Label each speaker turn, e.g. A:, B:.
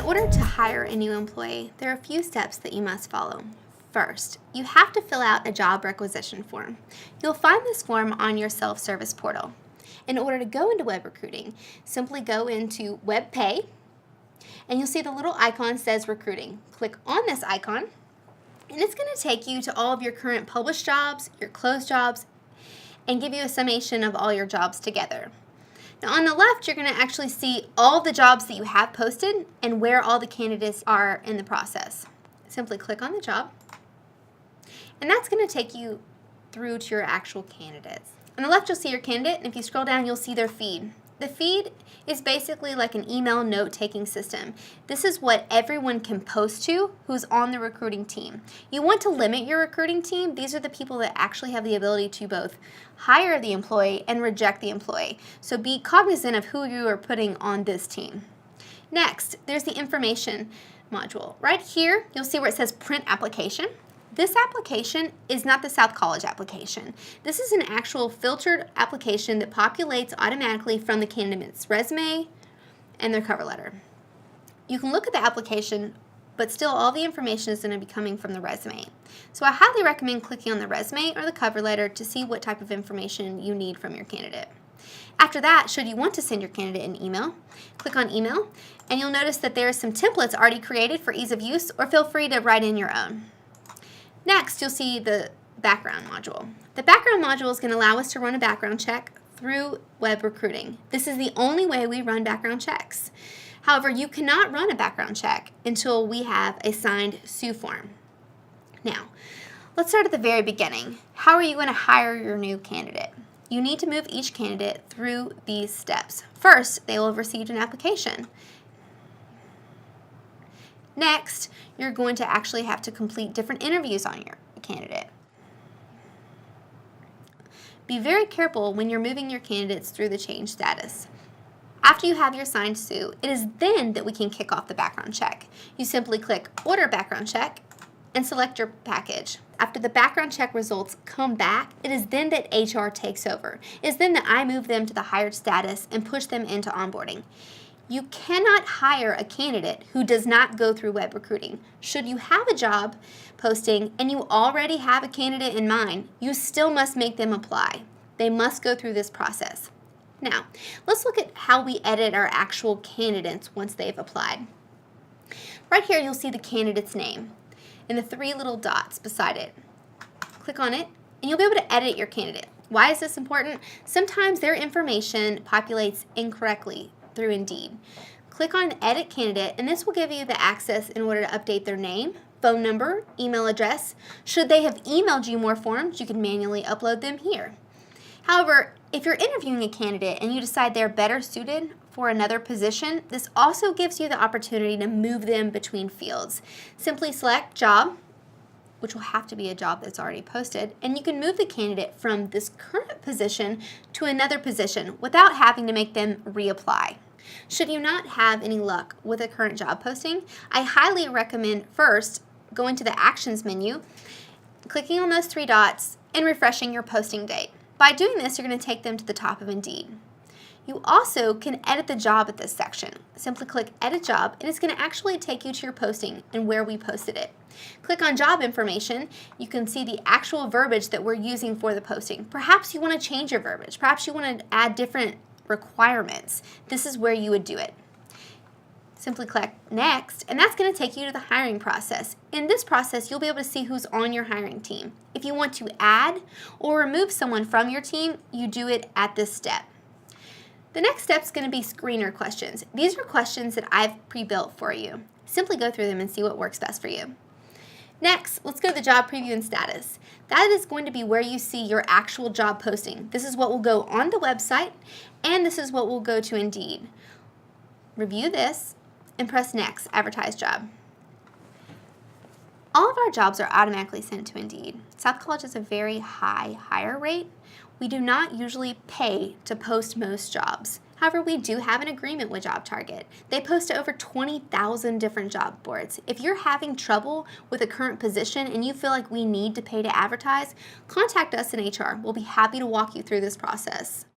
A: order to hire a new employee, there are a few steps that you must follow. First, you have to fill out a job requisition form. You'll find this form on your self-service portal. In order to go into web recruiting, simply go into Web Pay, and you'll see the little icon says recruiting. Click on this icon, and it's going to take you to all of your current published jobs, your closed jobs, and give you a summation of all your jobs together. Now on the left, you're going to actually see all the jobs that you have posted and where all the candidates are in the process. Simply click on the job, and that's going to take you through to your actual candidates. On the left, you'll see your candidate, and if you scroll down, you'll see their feed. The feed is basically like an email note-taking system. This is what everyone can post to who's on the recruiting team. You want to limit your recruiting team. These are the people that actually have the ability to both hire the employee and reject the employee. So be cognizant of who you are putting on this team. Next, there's the information module. Right here, you'll see where it says print application. This application is not the South College application. This is an actual filtered application that populates automatically from the candidate's resume and their cover letter. You can look at the application, but still all the information is going to be coming from the resume. So I highly recommend clicking on the resume or the cover letter to see what type of information you need from your candidate. After that, should you want to send your candidate an email, click on email, and you'll notice that there are some templates already created for ease of use, or feel free to write in your own. Next, you'll see the background module. The background module is going to allow us to run a background check through web recruiting. This is the only way we run background checks. However, you cannot run a background check until we have a signed SUE form. Now, let's start at the very beginning. How are you going to hire your new candidate? You need to move each candidate through these steps. First, they will have received an application. Next, you're going to actually have to complete different interviews on your candidate. Be very careful when you're moving your candidates through the change status. After you have your signed SUE, it is then that we can kick off the background check. You simply click Order Background Check and select your package. After the background check results come back, it is then that HR takes over. It is then that I move them to the hired status and push them into onboarding. You cannot hire a candidate who does not go through web recruiting. Should you have a job posting and you already have a candidate in mind, you still must make them apply. They must go through this process. Now, let's look at how we edit our actual candidates once they've applied. Right here, you'll see the candidate's name and the three little dots beside it. Click on it, and you'll be able to edit your candidate. Why is this important? Sometimes their information populates incorrectly through Indeed. Click on Edit Candidate, and this will give you the access in order to update their name, phone number, email address. Should they have emailed you more forms, you can manually upload them here. However, if you're interviewing a candidate and you decide they're better suited for another position, this also gives you the opportunity to move them between fields. Simply select Job, which will have to be a job that's already posted, and you can move the candidate from this current position to another position without having to make them reapply. Should you not have any luck with a current job posting, I highly recommend first going to the Actions menu, clicking on those three dots, and refreshing your posting date. By doing this, you're going to take them to the top of Indeed. You also can edit the job at this section. Simply click Edit Job, and it's going to actually take you to your posting and where we posted it. Click on Job Information. You can see the actual verbiage that we're using for the posting. Perhaps you want to change your verbiage. Perhaps you want to add different requirements. This is where you would do it. Simply click Next, and that's going to take you to the hiring process. In this process, you'll be able to see who's on your hiring team. If you want to add or remove someone from your team, you do it at this step. The next step is going to be screener questions. These are questions that I've pre-built for you. Simply go through them and see what works best for you. Next, let's go to the job preview and status. That is going to be where you see your actual job posting. This is what will go on the website, and this is what will go to Indeed. Review this and press Next, Advertise Job. All of our jobs are automatically sent to Indeed. South College has a very high hire rate. We do not usually pay to post most jobs. However, we do have an agreement with JobTarget. They post to over 20,000 different job boards. If you're having trouble with a current position and you feel like we need to pay to advertise, contact us in HR. We'll be happy to walk you through this process.